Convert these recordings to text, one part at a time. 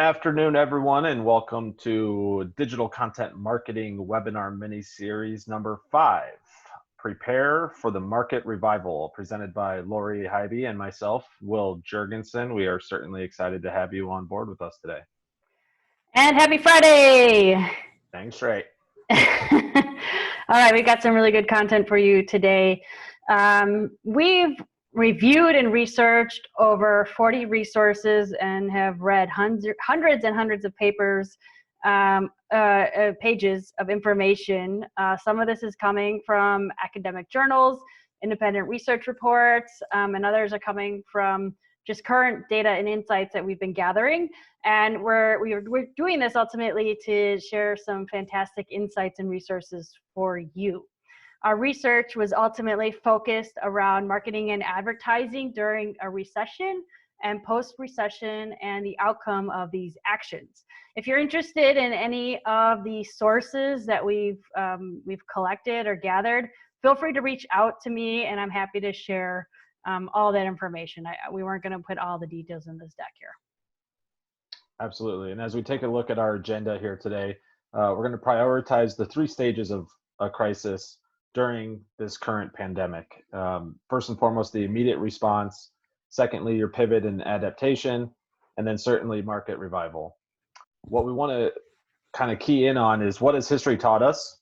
Afternoon, everyone, and welcome to Digital Content Marketing Webinar Mini-Series number 5, Prepare for the Market Revival, presented by Lori Hybe and myself, Will Jurgensen. We are certainly excited to have you on board with us today. And happy Friday! Thanks, Ray. All right, we've got some really good content for you today. We've reviewed and researched over 40 resources and have read hundreds and hundreds of papers, pages of information. Some of this is coming from academic journals, independent research reports, and others are coming from just current data and insights that we've been gathering. And we're doing this ultimately to share some fantastic insights and resources for you. Our research was ultimately focused around marketing and advertising during a recession and post-recession and the outcome of these actions. If you're interested in any of the sources that we've collected or gathered, feel free to reach out to me and I'm happy to share all that information. We weren't going to put all the details in this deck here. Absolutely. And as we take a look at our agenda here today, we're going to prioritize the 3 stages of a crisis during this current pandemic. First and foremost, the immediate response. Secondly, your pivot and adaptation. And then certainly market revival. What we want to kind of key in on is what has history taught us?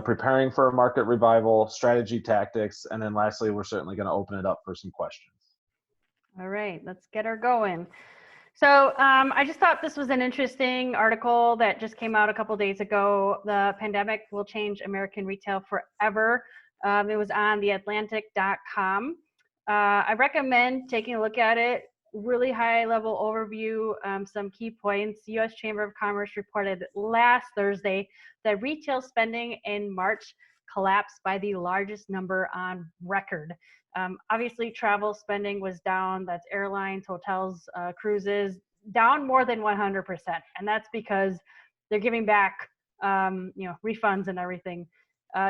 Preparing for a market revival, strategy, tactics, and then lastly, we're certainly going to open it up for some questions. All right, let's get her going. So I just thought this was an interesting article that just came out a couple days ago. The pandemic will change American retail forever. It was on theatlantic.com. I recommend taking a look at it. Really high level overview, some key points. The U.S. Chamber of Commerce reported last Thursday that retail spending in March collapsed by the largest number on record. Obviously, travel spending was down. That's airlines, hotels, cruises, down more than 100%. And that's because they're giving back, refunds and everything.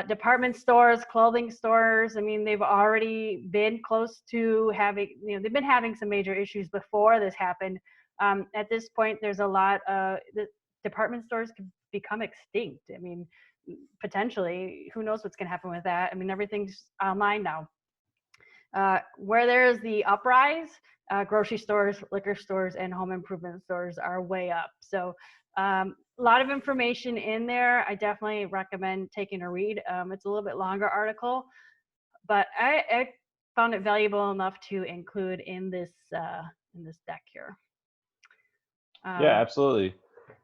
Department stores, clothing stores, I mean, they've already been close to having, they've been having some major issues before this happened. At this point, there's a lot of, the department stores could become extinct. I mean, potentially, who knows what's going to happen with that? I mean, everything's online now. Where there's the uprise, grocery stores, liquor stores, and home improvement stores are way up. So a lot of information in there. I definitely recommend taking a read. It's a little bit longer article, but I found it valuable enough to include in this deck here. Yeah, absolutely.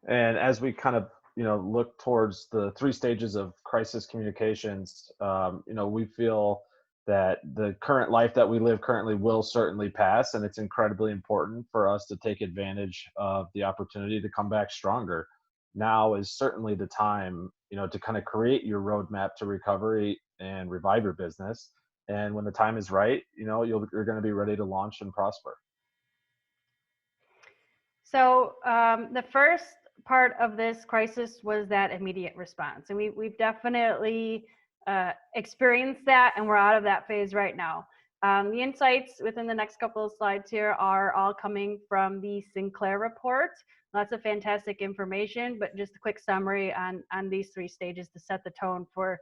And as we kind of look towards the 3 stages of crisis communications, we feel that the current life that we live currently will certainly pass, and it's incredibly important for us to take advantage of the opportunity to come back stronger. Now is certainly the time, to kind of create your roadmap to recovery and revive your business. And when the time is right, you're going to be ready to launch and prosper. So the first part of this crisis was that immediate response, and we've definitely experienced that, and we're out of that phase right now. The insights within the next couple of slides here are all coming from the Sinclair report. Lots of fantastic information, but just a quick summary on these 3 stages to set the tone for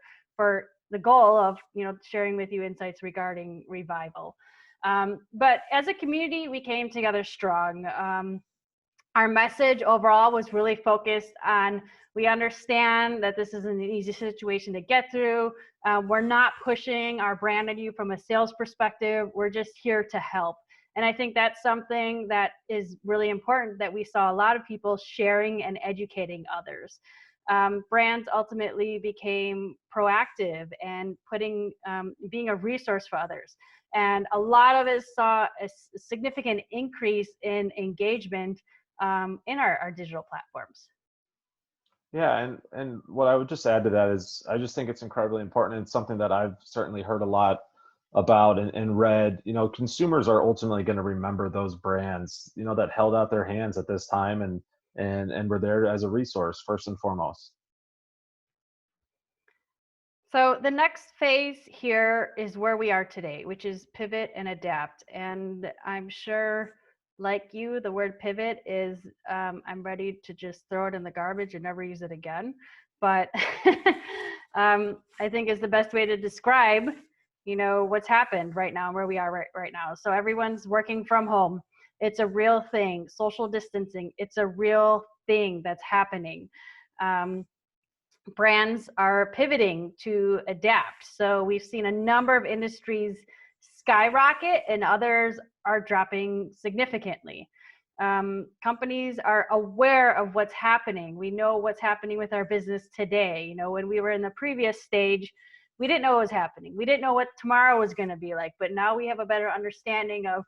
the goal of sharing with you insights regarding revival. But as a community, we came together strong. Our message overall was really focused on, we understand that this isn't an easy situation to get through. We're not pushing our brand at you from a sales perspective. We're just here to help. And I think that's something that is really important, that we saw a lot of people sharing and educating others. Brands ultimately became proactive and being a resource for others. And a lot of us saw a significant increase in engagement in our digital platforms. Yeah, and what I would just add to that is I just think it's incredibly important. It's something that I've certainly heard a lot about and read. Consumers are ultimately going to remember those brands, that held out their hands at this time and were there as a resource first and foremost. So the next phase here is where we are today, which is pivot and adapt. And I'm sure like you, the word pivot is, I'm ready to just throw it in the garbage and never use it again. But I think is the best way to describe, what's happened right now and where we are right now. So everyone's working from home. It's a real thing. Social distancing, it's a real thing that's happening. Brands are pivoting to adapt. So we've seen a number of industries skyrocket and others are dropping significantly. Companies are aware of what's happening. We know what's happening with our business today. When we were in the previous stage, we didn't know what was happening. We didn't know what tomorrow was going to be like, but now we have a better understanding of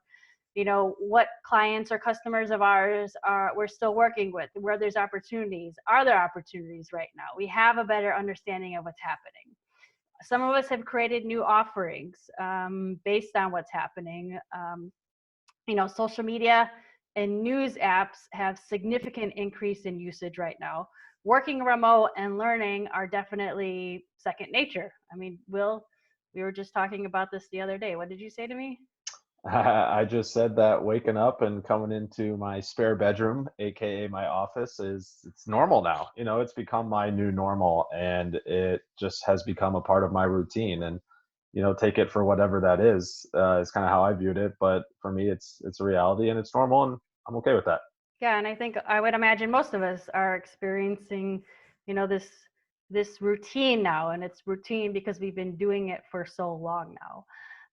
what clients or customers of ours we're still working with, where there's opportunities. Are there opportunities right now? We have a better understanding of what's happening. Some of us have created new offerings based on what's happening. Social media and news apps have significant increase in usage right now. Working remote and learning are definitely second nature. I mean, Will, we were just talking about this the other day. What did you say to me? I just said that waking up and coming into my spare bedroom, aka my office, it's normal now. It's become my new normal, and it just has become a part of my routine. And take it for whatever that is kind of how I viewed it. But for me, it's a reality, and it's normal, and I'm okay with that. Yeah, and I think I would imagine most of us are experiencing, this routine now, and it's routine because we've been doing it for so long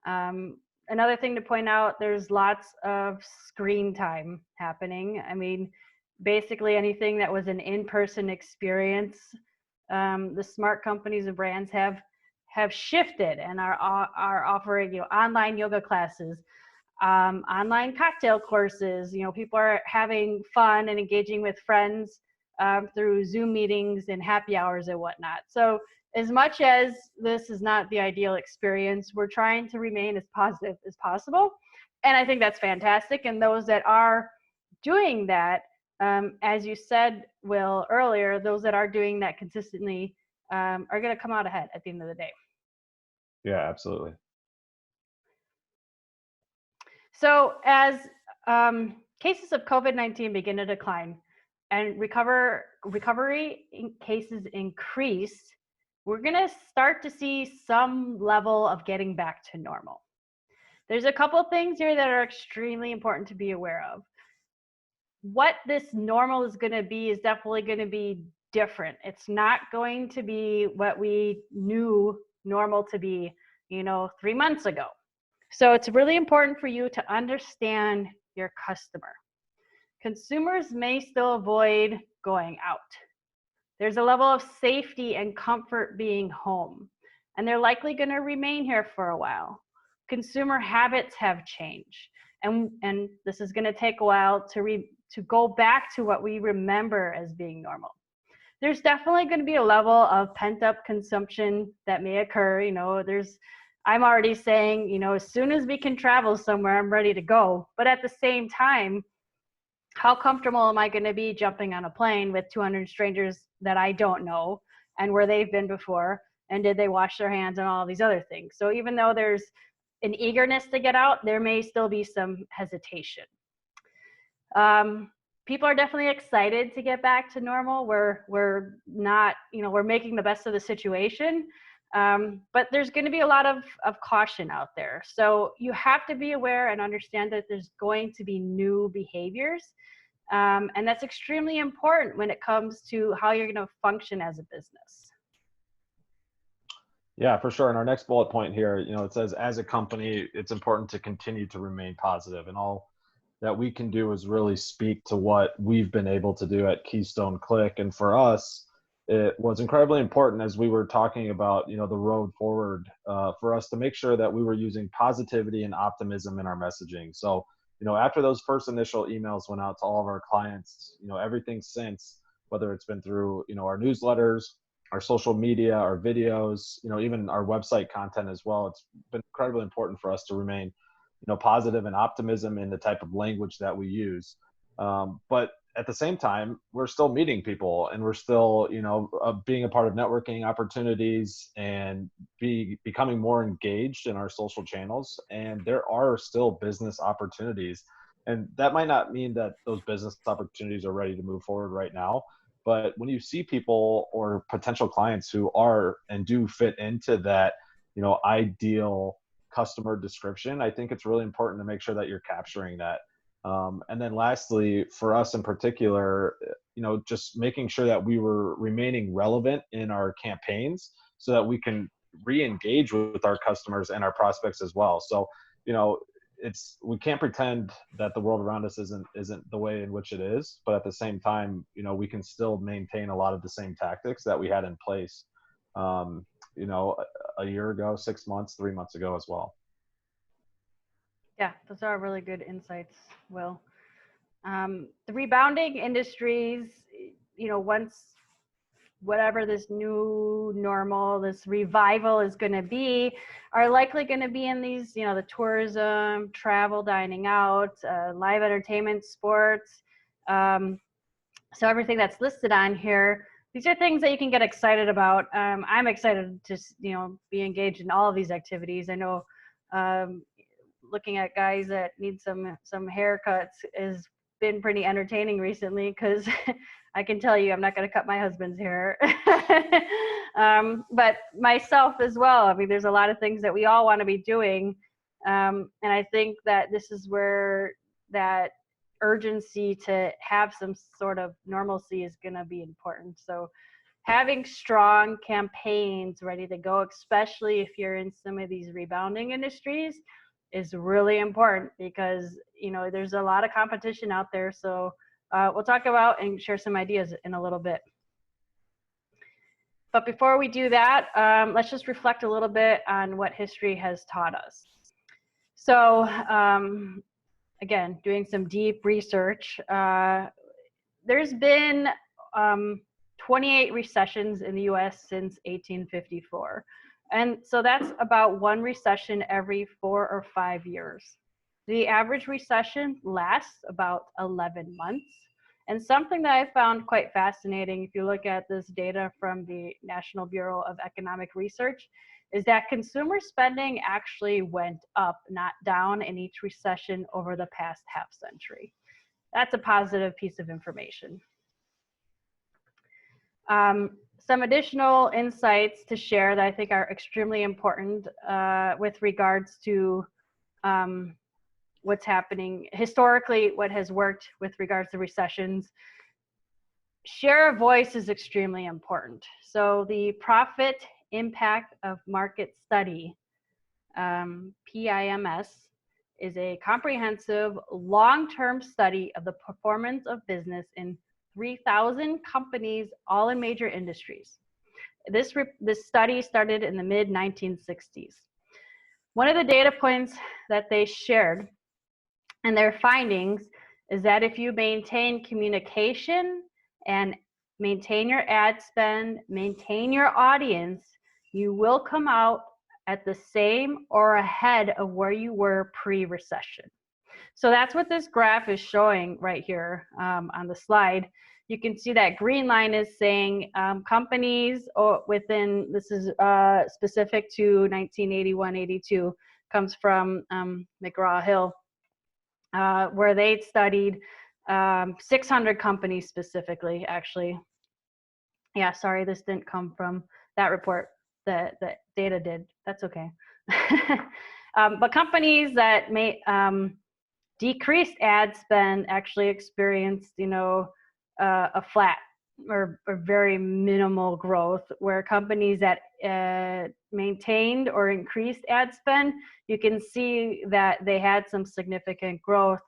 now. Another thing to point out, there's lots of screen time happening. I mean, basically anything that was an in-person experience, the smart companies and brands have shifted and are offering online yoga classes, online cocktail courses. People are having fun and engaging with friends through Zoom meetings and happy hours and whatnot. So as much as this is not the ideal experience, we're trying to remain as positive as possible. And I think that's fantastic. And those that are doing that, as you said, Will, earlier, those that are doing that consistently are going to come out ahead at the end of the day. Yeah, absolutely. So as cases of COVID-19 begin to decline and recovery cases increase, we're going to start to see some level of getting back to normal. There's a couple of things here that are extremely important to be aware of. What this normal is going to be is definitely going to be different. It's not going to be what we knew normal to be, 3 months ago. So it's really important for you to understand your customer. Consumers may still avoid going out. There's a level of safety and comfort being home, and they're likely going to remain here for a while. Consumer habits have changed, and this is going to take a while to go back to what we remember as being normal. There's definitely going to be a level of pent-up consumption that may occur. I'm already saying, as soon as we can travel somewhere, I'm ready to go. But at the same time, how comfortable am I going to be jumping on a plane with 200 strangers that I don't know and where they've been before? And did they wash their hands and all these other things? So even though there's an eagerness to get out, there may still be some hesitation. People are definitely excited to get back to normal. We're not, we're making the best of the situation. But there's going to be a lot of caution out there. So you have to be aware and understand that there's going to be new behaviors. And that's extremely important when it comes to how you're going to function as a business. Yeah, for sure. And our next bullet point here, it says, as a company, it's important to continue to remain positive. And all that we can do is really speak to what we've been able to do at Keystone Click. And for us, it was incredibly important as we were talking about, the road forward for us to make sure that we were using positivity and optimism in our messaging. So, after those first initial emails went out to all of our clients, everything since, whether it's been through, our newsletters, our social media, our videos, even our website content as well, it's been incredibly important for us to remain, positive and optimism in the type of language that we use. But at the same time, we're still meeting people, and we're still, being a part of networking opportunities and becoming more engaged in our social channels. And there are still business opportunities And that might not mean that those business opportunities are ready to move forward right now. But when you see people or potential clients who are and do fit into that, ideal customer description, I think it's really important to make sure that you're capturing that. And then lastly, for us in particular, just making sure that we were remaining relevant in our campaigns so that we can re-engage with our customers and our prospects as well. So, we can't pretend that the world around us isn't the way in which it is, but at the same time, we can still maintain a lot of the same tactics that we had in place, a year ago, 6 months, 3 months ago as well. Yeah, those are really good insights, Will. The rebounding industries, once whatever this new normal, this revival is going to be, are likely going to be in these, the tourism, travel, dining out, live entertainment, sports. So everything that's listed on here, these are things that you can get excited about. I'm excited to, be engaged in all of these activities. I know looking at guys that need some haircuts has been pretty entertaining recently, because I can tell you I'm not going to cut my husband's hair. But myself as well. I mean, there's a lot of things that we all want to be doing. And I think that this is where that urgency to have some sort of normalcy is going to be important. So having strong campaigns ready to go, especially if you're in some of these rebounding industries, is really important, because there's a lot of competition out there. So we'll talk about and share some ideas in a little bit. But before we do that, let's just reflect a little bit on what history has taught us. So again, doing some deep research, there's been 28 recessions in the US since 1854. And so that's about one recession every 4 or 5 years. The average recession lasts about 11 months. And something that I found quite fascinating, if you look at this data from the National Bureau of Economic Research, is that consumer spending actually went up, not down, in each recession over the past half century. That's a positive piece of information. Some additional insights to share that I think are extremely important with regards to what's happening historically, what has worked with regards to recessions. Share of voice is extremely important. So the Profit Impact of Market Study, PIMS, is a comprehensive long-term study of the performance of business in 3,000 companies, all in major industries. This study started in the mid-1960s. One of the data points that they shared and their findings is that if you maintain communication and maintain your ad spend, maintain your audience, you will come out at the same or ahead of where you were pre-recession. So that's what this graph is showing right here on the slide. You can see that green line is saying companies within, this is specific to 1981-82, comes from McGraw-Hill, where they studied 600 companies specifically, actually. Yeah, sorry, this didn't come from that report. The data did. That's okay. But companies that may decreased ad spend actually experienced, a flat or very minimal growth, where companies that maintained or increased ad spend, you can see that they had some significant growth.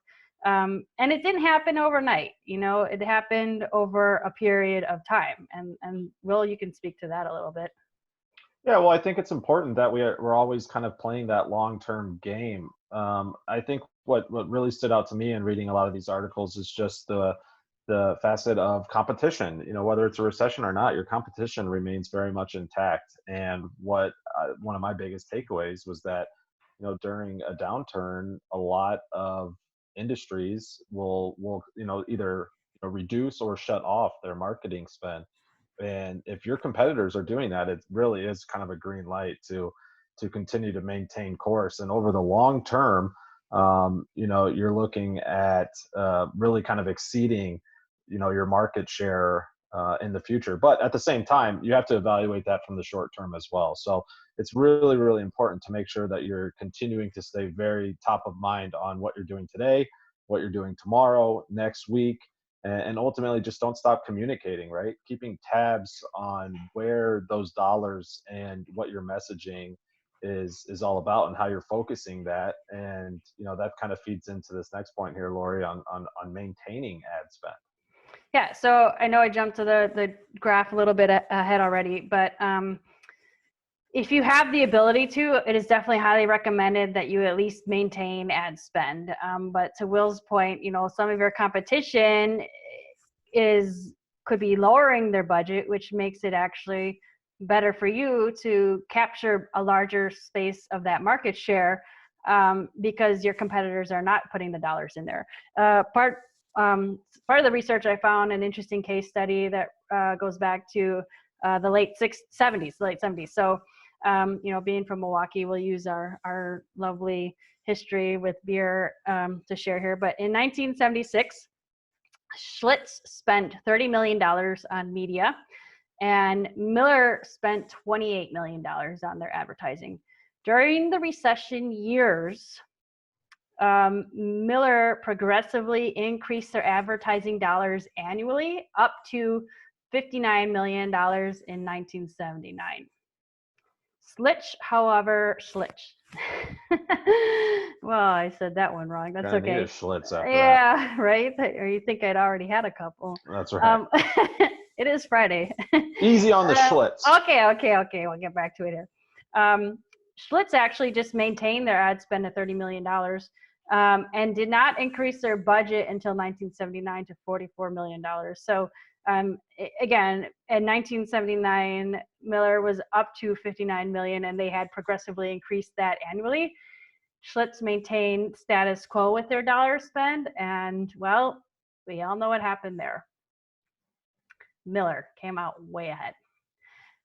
And it didn't happen overnight, it happened over a period of time. And Will, you can speak to that a little bit. Yeah, well, I think it's important that we're always kind of playing that long-term game. I think what really stood out to me in reading a lot of these articles is just the facet of competition. Whether it's a recession or not, your competition remains very much intact. And what one of my biggest takeaways was that during a downturn, a lot of industries will either reduce or shut off their marketing spend. And if your competitors are doing that, it really is kind of a green light to continue to maintain course. And over the long term, you're looking at really kind of exceeding, your market share in the future. But at the same time, you have to evaluate that from the short term as well. So it's really, really important to make sure that you're continuing to stay very top of mind on what you're doing today, what you're doing tomorrow, next week, and ultimately just don't stop communicating, right? Keeping tabs on where those dollars and what you're messaging is all about and how you're focusing that. And that kind of feeds into this next point here, Lori, on maintaining ad spend. Yeah, so I know I jumped to the graph a little bit ahead already, but if you have the ability to, it is definitely highly recommended that you at least maintain ad spend. But to Will's point, some of your competition could be lowering their budget, which makes it actually better for you to capture a larger space of that market share, because your competitors are not putting the dollars in there. Part of the research, I found an interesting case study that goes back to the late 70s. So, being from Milwaukee, we'll use our lovely history with beer to share here. But in 1976, Schlitz spent $30 million on media, and Miller spent $28 million on their advertising. During the recession years, Miller progressively increased their advertising dollars annually up to $59 million in 1979. Schlitz. Well, I said that one wrong. That's Gonna need okay. a Schlitz after Yeah, right? Or you think I'd already had a couple. That's right. It is Friday. Easy on the Schlitz. Okay. We'll get back to it here. Schlitz actually just maintained their ad spend at $30 million, and did not increase their budget until 1979 to $44 million. So again, in 1979, Miller was up to 59 million, and they had progressively increased that annually. Schlitz maintained status quo with their dollar spend, and well, we all know what happened there. Miller came out way ahead.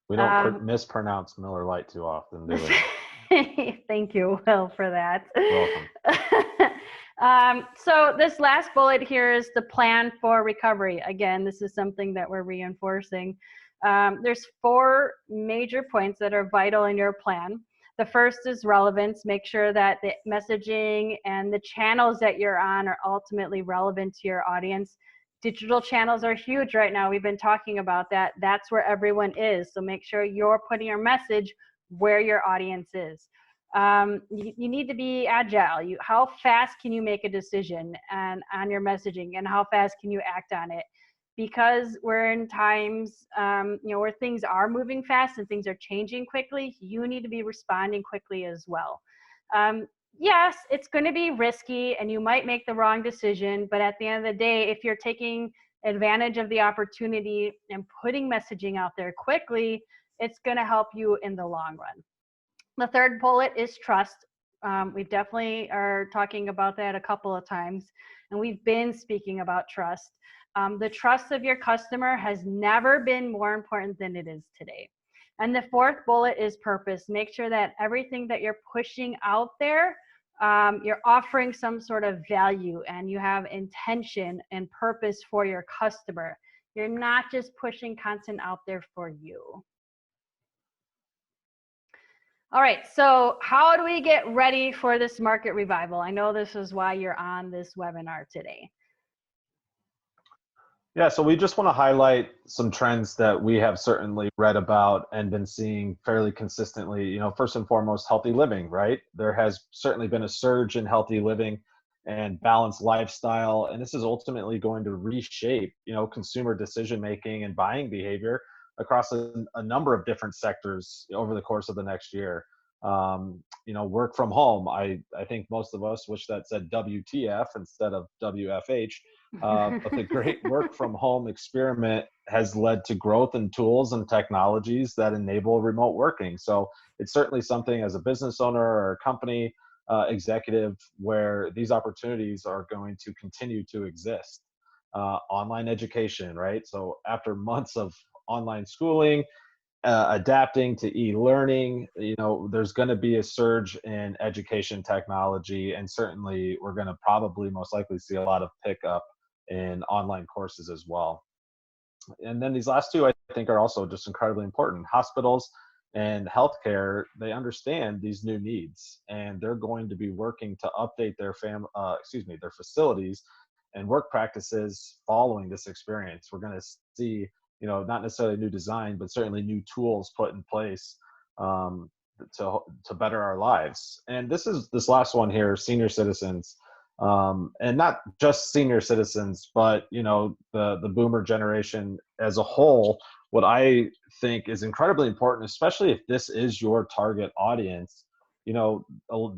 We don't mispronounce Miller Lite too often, do we? Thank you, Will, for that. You're welcome. So this last bullet here is the plan for recovery. Again, this is something that we're reinforcing. There's 4 major points that are vital in your plan. The first is relevance. Make sure that the messaging and the channels that you're on are ultimately relevant to your audience. Digital channels are huge right now. We've been talking about that. That's where everyone is. So make sure you're putting your message where your audience is. You need to be agile. How fast can you make a decision on your messaging, and how fast can you act on it? Because we're in times where things are moving fast and things are changing quickly, you need to be responding quickly as well. Yes, it's going to be risky and you might make the wrong decision, but at the end of the day, if you're taking advantage of the opportunity and putting messaging out there quickly, it's going to help you in the long run. The third bullet is trust. We definitely are talking about that a couple of times, and we've been speaking about trust. The trust of your customer has never been more important than it is today. And the fourth bullet is purpose. Make sure that everything that you're pushing out there, you're offering some sort of value and you have intention and purpose for your customer. You're not just pushing content out there for you. All right, so how do we get ready for this market revival? I know this is why you're on this webinar today. Yeah, so we just want to highlight some trends that we have certainly read about and been seeing fairly consistently. First and foremost, healthy living, right? There has certainly been a surge in healthy living and balanced lifestyle, and this is ultimately going to reshape, consumer decision-making and buying behavior across a number of different sectors over the course of the next year. Work from home. I think most of us wish that said WTF instead of WFH. But the great work from home experiment has led to growth in tools and technologies that enable remote working. So it's certainly something as a business owner or a company executive where these opportunities are going to continue to exist. Online education, right? So after months of online schooling, adapting to e-learning. There's going to be a surge in education technology, and certainly we're going to probably most likely see a lot of pickup in online courses as well. And then these last two, I think, are also just incredibly important. Hospitals and healthcare, they understand these new needs, and they're going to be working to update their their facilities and work practices following this experience. We're going to see, not necessarily new design, but certainly new tools put in place to better our lives. And this last one here, senior citizens. And not just senior citizens, but the boomer generation as a whole. What I think is incredibly important, especially if this is your target audience,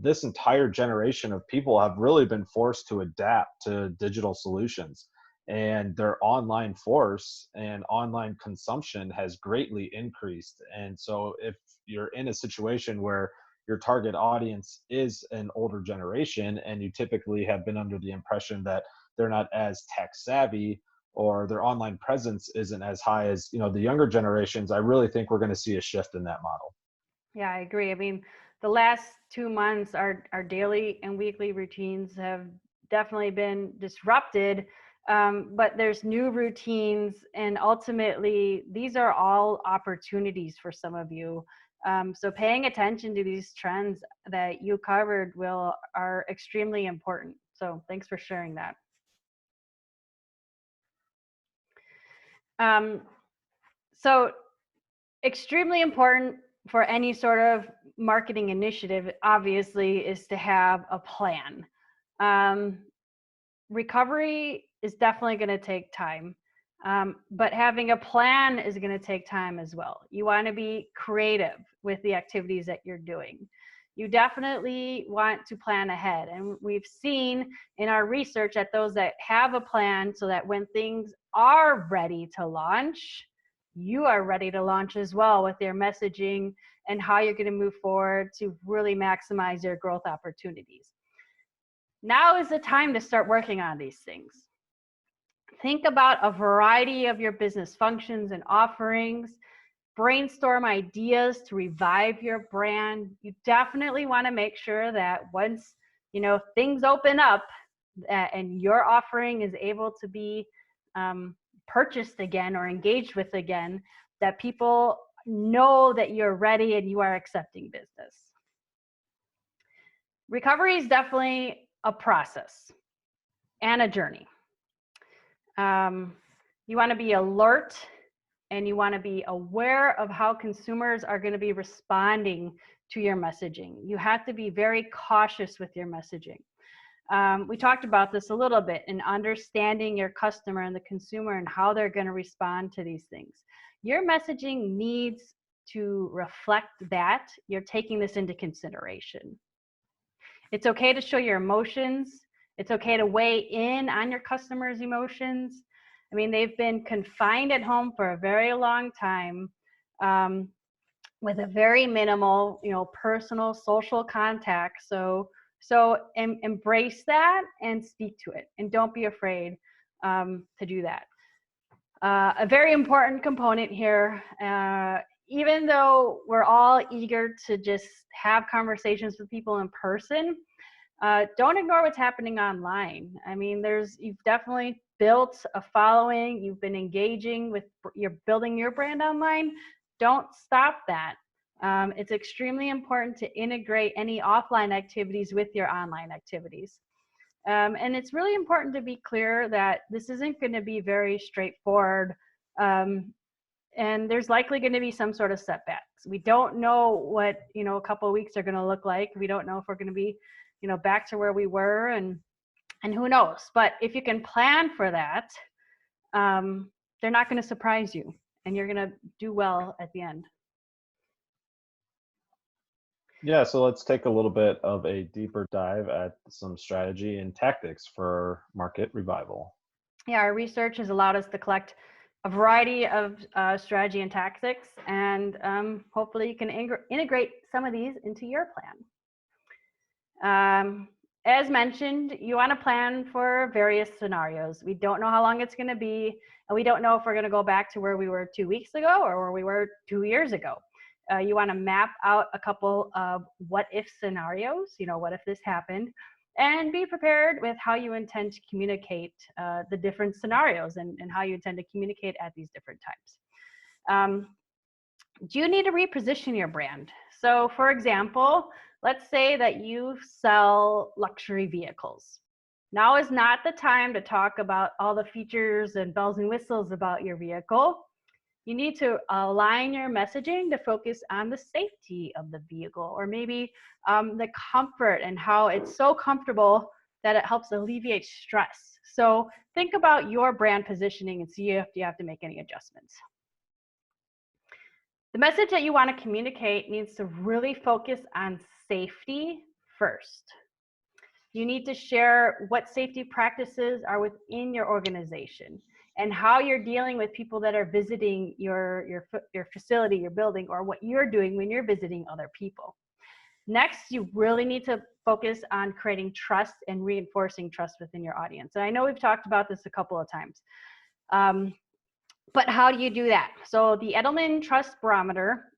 this entire generation of people have really been forced to adapt to digital solutions, and their online force and online consumption has greatly increased. And so if you're in a situation where your target audience is an older generation, and you typically have been under the impression that they're not as tech savvy, or their online presence isn't as high as the younger generations, I really think we're going to see a shift in that model. Yeah, I agree. I mean, the last 2 months, our daily and weekly routines have definitely been disrupted, but there's new routines, and ultimately these are all opportunities for some of you. So paying attention to these trends that you covered, Will, are extremely important. So thanks for sharing that. So extremely important for any sort of marketing initiative, obviously, is to have a plan. Recovery is definitely going to take time. But having a plan is going to take time as well. You want to be creative with the activities that you're doing. You definitely want to plan ahead. And we've seen in our research that those that have a plan, so that when things are ready to launch, you are ready to launch as well with your messaging and how you're going to move forward to really maximize your growth opportunities. Now is the time to start working on these things. Think about a variety of your business functions and offerings. Brainstorm ideas to revive your brand. You definitely want to make sure that once things open up and your offering is able to be purchased again or engaged with again, that people know that you're ready and you are accepting business. Recovery is definitely a process and a journey. You want to be alert, and you want to be aware of how consumers are going to be responding to your messaging. You have to be very cautious with your messaging. We talked about this a little bit in understanding your customer and the consumer and how they're going to respond to these things. Your messaging needs to reflect that you're taking this into consideration. It's okay to show your emotions. It's okay to weigh in on your customers' emotions. I mean, they've been confined at home for a very long time with a very minimal, personal, social contact. So embrace that and speak to it, and don't be afraid to do that. A very important component here, even though we're all eager to just have conversations with people in person, don't ignore what's happening online. I mean, you've definitely built a following, you've been engaging with, you're building your brand online. Don't stop that. It's extremely important to integrate any offline activities with your online activities. And it's really important to be clear that this isn't going to be very straightforward. And there's likely going to be some sort of setbacks. We don't know what, a couple of weeks are going to look like. We don't know if we're going to be, back to where we were, and who knows. But if you can plan for that, they're not going to surprise you, and you're going to do well at the end. Yeah, so let's take a little bit of a deeper dive at some strategy and tactics for market revival. Yeah, our research has allowed us to collect a variety of strategy and tactics, and hopefully you can integrate some of these into your plan. as mentioned, you want to plan for various scenarios. We don't know how long it's going to be, and we don't know if we're going to go back to where we were 2 weeks ago or where we were 2 years ago. You want to map out a couple of what if scenarios, what if this happened, and be prepared with how you intend to communicate the different scenarios and how you intend to communicate at these different times. Do you need to reposition your brand? So for example, let's say that you sell luxury vehicles. Now is not the time to talk about all the features and bells and whistles about your vehicle. You need to align your messaging to focus on the safety of the vehicle, or maybe the comfort and how it's so comfortable that it helps alleviate stress. So think about your brand positioning and see if you have to make any adjustments. The message that you want to communicate needs to really focus on safety first. You need to share what safety practices are within your organization and how you're dealing with people that are visiting your facility, your building, or what you're doing when you're visiting other people. Next, you really need to focus on creating trust and reinforcing trust within your audience. And I know we've talked about this a couple of times. But how do you do that? So the Edelman Trust Barometer,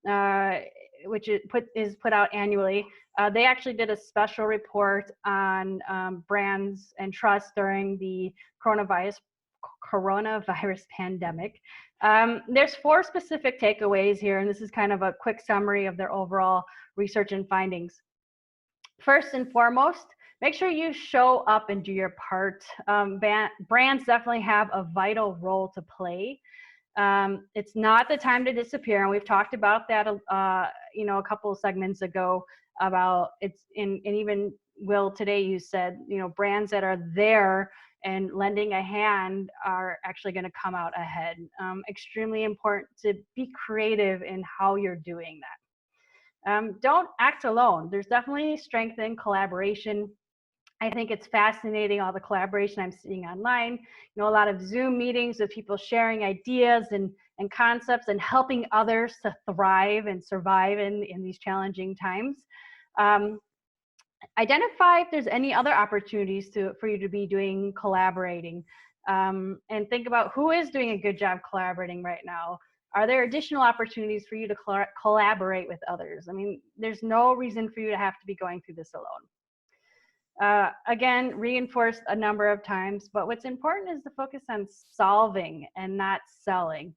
which is put out annually, they actually did a special report on brands and trust during the coronavirus pandemic. There's 4 specific takeaways here, and this is kind of a quick summary of their overall research and findings. First and foremost, make sure you show up and do your part. Brands definitely have a vital role to play. It's not the time to disappear, and we've talked about that a couple of segments ago about it's and even Will, today you said brands that are there and lending a hand are actually going to come out ahead. Extremely important to be creative in how you're doing that. Don't act alone. There's definitely strength in collaboration. I think it's fascinating, all the collaboration I'm seeing online. A lot of Zoom meetings with people sharing ideas and concepts and helping others to thrive and survive in these challenging times. Identify if there's any other opportunities for you to be doing collaborating, and think about who is doing a good job collaborating right now. Are there additional opportunities for you to collaborate with others? I mean, there's no reason for you to have to be going through this alone. Again, reinforced a number of times, but what's important is to focus on solving and not selling.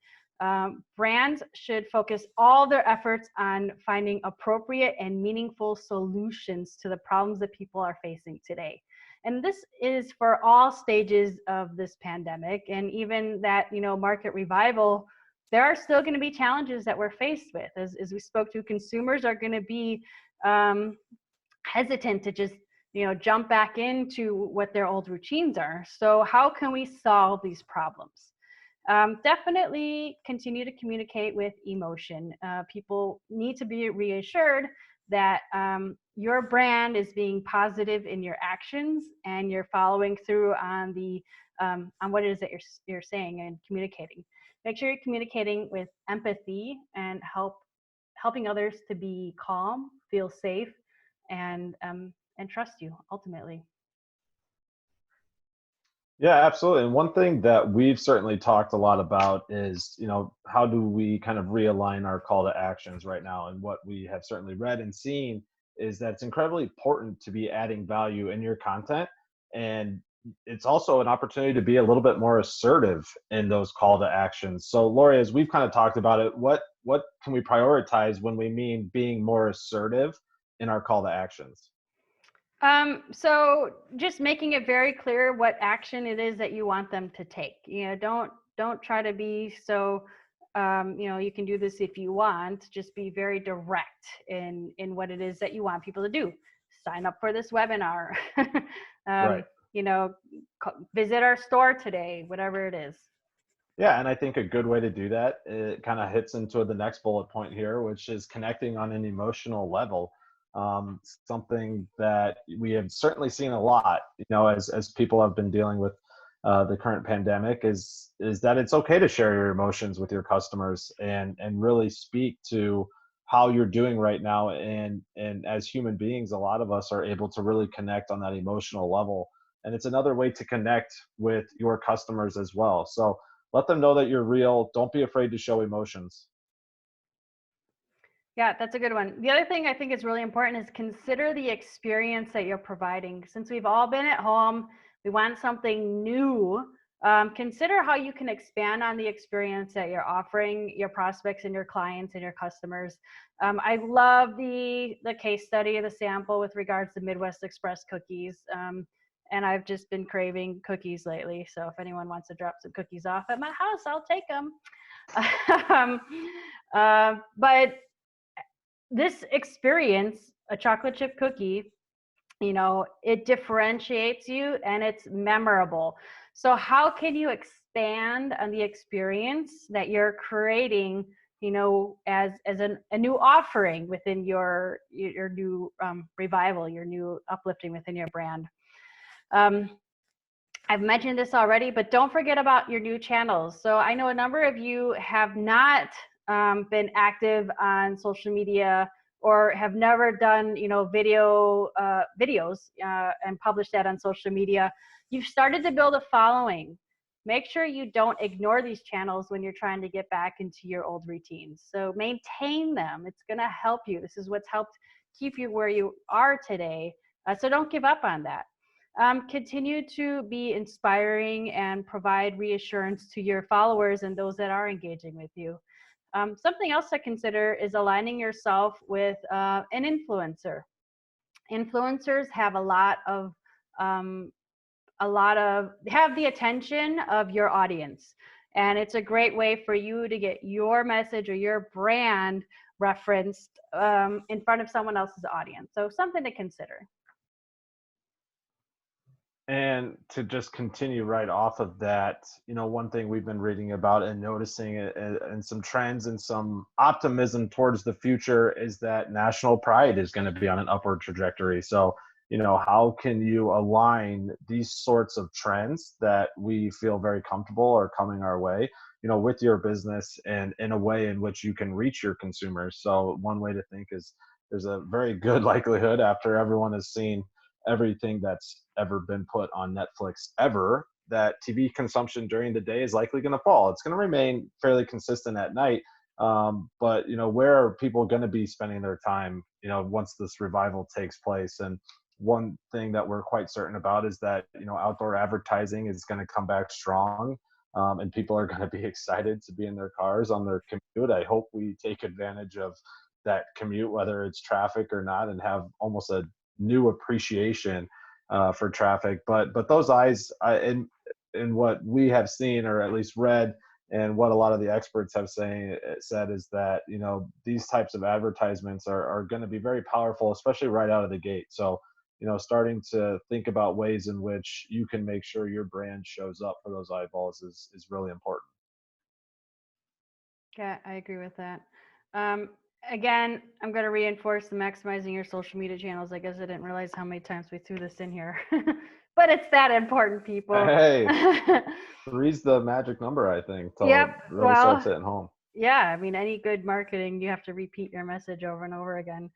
Brands should focus all their efforts on finding appropriate and meaningful solutions to the problems that people are facing today. And this is for all stages of this pandemic, and even that, market revival. There are still going to be challenges that we're faced with. As we spoke to, consumers are going to be hesitant to just jump back into what their old routines are. So how can we solve these problems? Definitely continue to communicate with emotion. People need to be reassured that your brand is being positive in your actions and you're following through on what it is that you're saying and communicating. Make sure you're communicating with empathy and helping others to be calm, feel safe, and trust you ultimately. Yeah, absolutely. And one thing that we've certainly talked a lot about is, how do we kind of realign our call to actions right now? And what we have certainly read and seen is that it's incredibly important to be adding value in your content. And it's also an opportunity to be a little bit more assertive in those call to actions. So Lori, as we've kind of talked about it, what can we prioritize when we mean being more assertive in our call to actions? So just making it very clear what action it is that you want them to take. Don't try to be so, you can do this if you want. Just be very direct in what it is that you want people to do. Sign up for this webinar. Right. Visit our store today, whatever it is. Yeah, and I think a good way to do that, it kind of hits into the next bullet point here, which is connecting on an emotional level. Something that we have certainly seen a lot, as people have been dealing with the current pandemic, is that it's okay to share your emotions with your customers and really speak to how you're doing right now. And as human beings, a lot of us are able to really connect on that emotional level. And it's another way to connect with your customers as well. So let them know that you're real. Don't be afraid to show emotions. Yeah, that's a good one. The other thing I think is really important is consider the experience that you're providing. Since we've all been at home, we want something new. Consider how you can expand on the experience that you're offering your prospects and your clients and your customers. I love the case study, the sample with regards to Midwest Express cookies. And I've just been craving cookies lately. So if anyone wants to drop some cookies off at my house, I'll take them. But this experience, a chocolate chip cookie, it differentiates you and it's memorable. So how can you expand on the experience that you're creating, as a new offering within your new revival, your new uplifting within your brand? I've mentioned this already, but don't forget about your new channels. So I know a number of you have not been active on social media or have never done, videos and published that on social media. You've started to build a following. Make sure you don't ignore these channels when you're trying to get back into your old routines. So maintain them. It's going to help you. This is what's helped keep you where you are today. So don't give up on that. Continue to be inspiring and provide reassurance to your followers and those that are engaging with you. Something else to consider is aligning yourself with an influencer. Influencers have have the attention of your audience, and it's a great way for you to get your message or your brand referenced in front of someone else's audience. So something to consider. And to just continue right off of that, one thing we've been reading about and noticing and some trends and some optimism towards the future is that national pride is going to be on an upward trajectory. So, how can you align these sorts of trends that we feel very comfortable are coming our way, with your business and in a way in which you can reach your consumers? So one way to think is there's a very good likelihood after everyone has seen everything that's ever been put on Netflix ever, that TV consumption during the day is likely going to fall. It's going to remain fairly consistent at night. But where are people going to be spending their time, once this revival takes place? And one thing that we're quite certain about is that, outdoor advertising is going to come back strong. And people are going to be excited to be in their cars on their commute. I hope we take advantage of that commute, whether it's traffic or not, and have almost a new appreciation for traffic. But those eyes, in what we have seen or at least read, and what a lot of the experts have said is that these types of advertisements are going to be very powerful, especially right out of the gate. So starting to think about ways in which you can make sure your brand shows up for those eyeballs is really important. Yeah, I agree with that. Again, I'm going to reinforce the maximizing your social media channels. I guess I didn't realize how many times we threw this in here, but it's that important, people. Hey, three's the magic number, I think, till it Yep. really starts Well, hitting home. yeah, I mean, any good marketing, you have to repeat your message over and over again.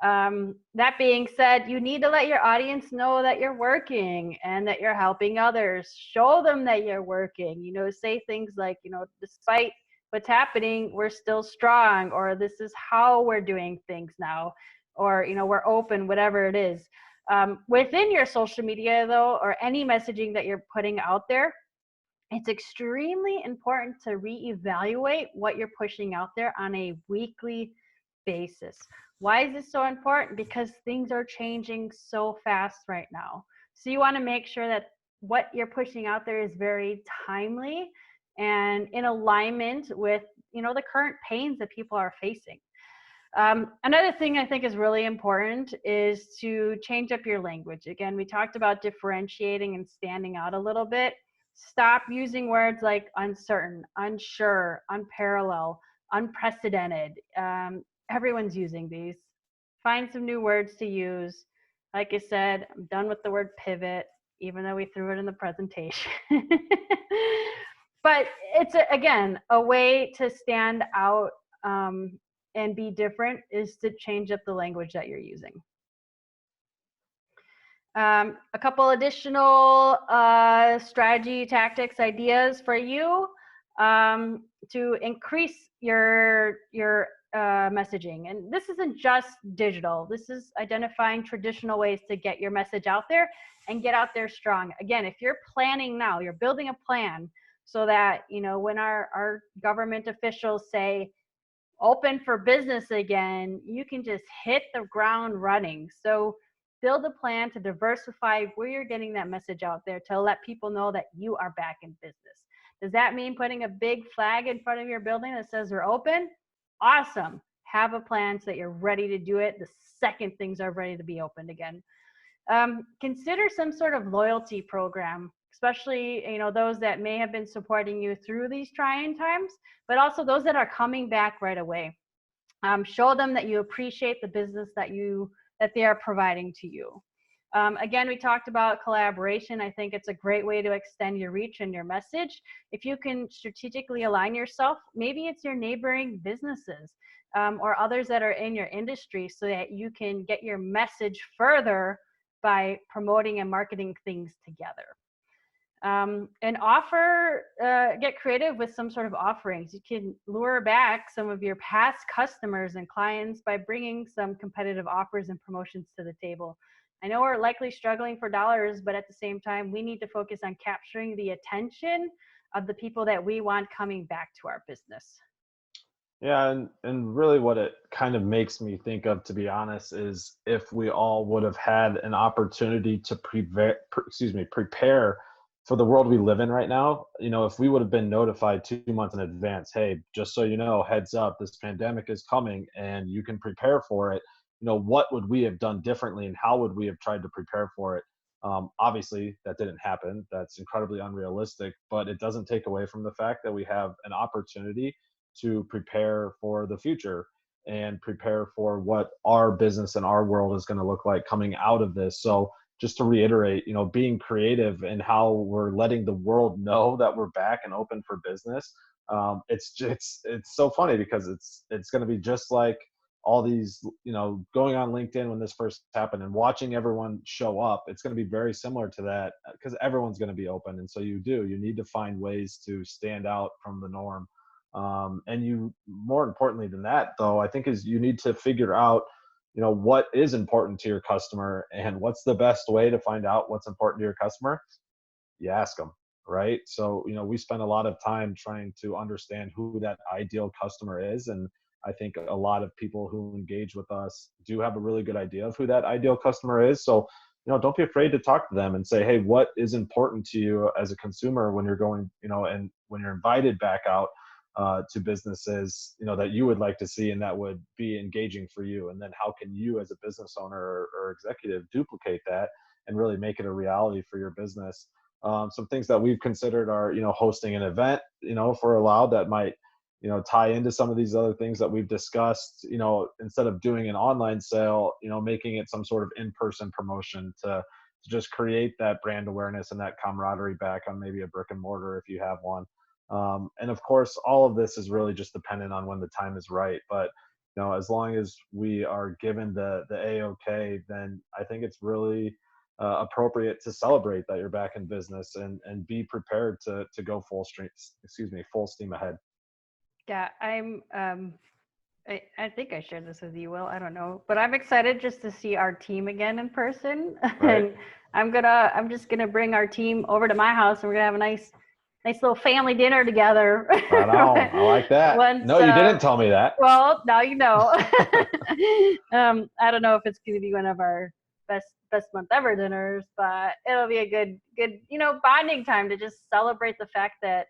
That being said, you need to let your audience know that you're working and that you're helping others. Show them that you're working. Say things like, despite what's happening, we're still strong, or this is how we're doing things now, or, we're open, whatever it is. Within your social media, though, or any messaging that you're putting out there, it's extremely important to reevaluate what you're pushing out there on a weekly basis. Why is this so important? Because things are changing so fast right now. So you want to make sure that what you're pushing out there is very timely and in alignment with, the current pains that people are facing. Another thing I think is really important is to change up your language. Again, we talked about differentiating and standing out a little bit. Stop using words like uncertain, unsure, unparalleled, unprecedented. Everyone's using these. Find some new words to use. Like I said, I'm done with the word pivot, even though we threw it in the presentation. But it's, again, a way to stand out and be different is to change up the language that you're using. A couple additional strategy, tactics, ideas for you to increase your messaging. And this isn't just digital. This is identifying traditional ways to get your message out there and get out there strong. Again, if you're planning now, you're building a plan so that, you know, when our government officials say open for business again, you can just hit the ground running. So build a plan to diversify where you're getting that message out there to let people know that you are back in business. Does that mean putting a big flag in front of your building that says we're open? Awesome. Have a plan so that you're ready to do it the second things are ready to be opened again. Consider some sort of loyalty program, especially, you know, those that may have been supporting you through these trying times, but also those that are coming back right away. Show them that you appreciate the business that they are providing to you. Again, we talked about collaboration. I think it's a great way to extend your reach and your message. If you can strategically align yourself, maybe it's your neighboring businesses or others that are in your industry so that you can get your message further by promoting and marketing things together. And get creative with some sort of offerings. You can lure back some of your past customers and clients by bringing some competitive offers and promotions to the table. I know we're likely struggling for dollars, but at the same time, we need to focus on capturing the attention of the people that we want coming back to our business. Yeah, and really what it kind of makes me think of, to be honest, is if we all would have had an opportunity to prepare for the world we live in right now. You know, if we would have been notified 2 months in advance, hey, just so you know, heads up, this pandemic is coming and you can prepare for it. You know, what would we have done differently and how would we have tried to prepare for it? Obviously, that didn't happen. That's incredibly unrealistic, but it doesn't take away from the fact that we have an opportunity to prepare for the future and prepare for what our business and our world is going to look like coming out of this. So just to reiterate, you know, being creative in how we're letting the world know that we're back and open for business. It's so funny because it's going to be just like all these, you know, going on LinkedIn when this first happened and watching everyone show up. It's going to be very similar to that because everyone's going to be open. And so you need to find ways to stand out from the norm. And you, more importantly than that, though, I think is you need to figure out, you know, what is important to your customer and what's the best way to find out what's important to your customer. You ask them, right? So, you know, we spend a lot of time trying to understand who that ideal customer is. And I think a lot of people who engage with us do have a really good idea of who that ideal customer is. So, you know, don't be afraid to talk to them and say, hey, what is important to you as a consumer when you're going, you know, and when you're invited back out to businesses, you know, that you would like to see and that would be engaging for you. And then how can you as a business owner or executive duplicate that and really make it a reality for your business? Some things that we've considered are, you know, hosting an event, you know, for a while that might, you know, tie into some of these other things that we've discussed. You know, instead of doing an online sale, you know, making it some sort of in-person promotion to just create that brand awareness and that camaraderie back on maybe a brick and mortar if you have one. And of course, all of this is really just dependent on when the time is right. But, you know, as long as we are given the A-OK, then I think it's really appropriate to celebrate that you're back in business and be prepared to go full steam ahead. Yeah, I think I shared this with you, Will. I don't know, but I'm excited just to see our team again in person. Right. And I'm just gonna bring our team over to my house, and we're gonna have a nice little family dinner together. Right on. I like that. No, you didn't tell me that. Well, now you know. I don't know if it's gonna be one of our best month ever dinners, but it'll be a good, you know, bonding time to just celebrate the fact that,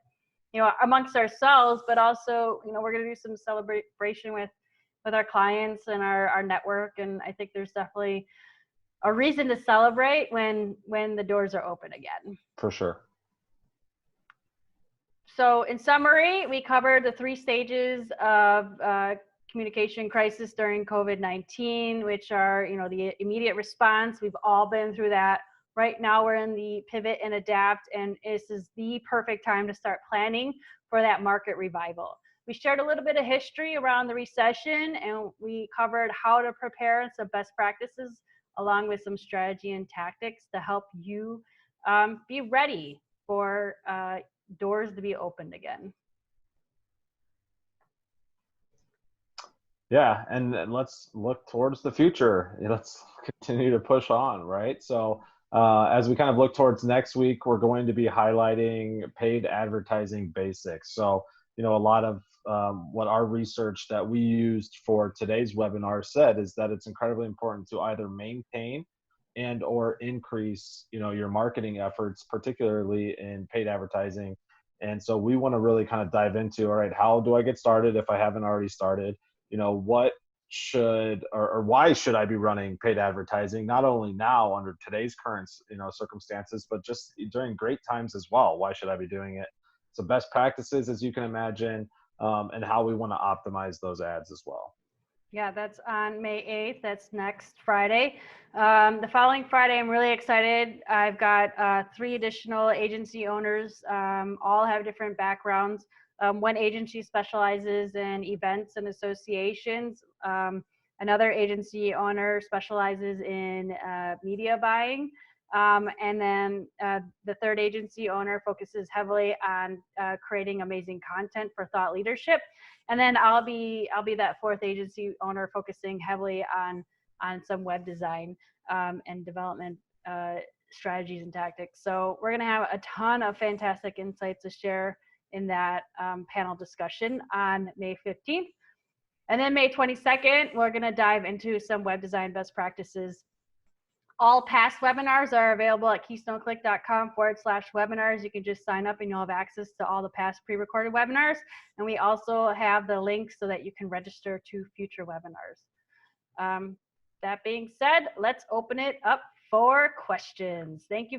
you know, amongst ourselves, but also, you know, we're going to do some celebration with our clients and our network. And I think there's definitely a reason to celebrate when the doors are open again. For sure. So in summary, we covered the 3 stages of communication crisis during COVID-19, which are, you know, the immediate response. We've all been through that. Right now we're in the pivot and adapt, and this is the perfect time to start planning for that market revival. We shared a little bit of history around the recession, and we covered how to prepare and some best practices, along with some strategy and tactics to help you be ready for doors to be opened again. Yeah, and let's look towards the future. Let's continue to push on, right? So as we kind of look towards next week, we're going to be highlighting paid advertising basics. So, a lot of what our research that we used for today's webinar said is that it's incredibly important to either maintain and or increase, your marketing efforts, particularly in paid advertising. And so we want to really kind of dive into, all right, how do I get started if I haven't already started? What should or why should I be running paid advertising, not only now under today's current circumstances, but just during great times as well? Why should I be doing it? So best practices, as you can imagine, and how we want to optimize those ads as well. Yeah, that's on May 8th. That's next Friday. The following Friday, I'm really excited. I've got 3 additional agency owners, all have different backgrounds. One agency specializes in events and associations. Another agency owner specializes in media buying. And then the third agency owner focuses heavily on creating amazing content for thought leadership. And then I'll be that fourth agency owner focusing heavily on some web design and development strategies and tactics. So we're going to have a ton of fantastic insights to share in that panel discussion on May 15th. And then May 22nd, we're going to dive into some web design best practices. All past webinars are available at keystoneclick.com/webinars. You can just sign up and you'll have access to all the past pre-recorded webinars. And we also have the link so that you can register to future webinars. That being said, let's open it up for questions. Thank you.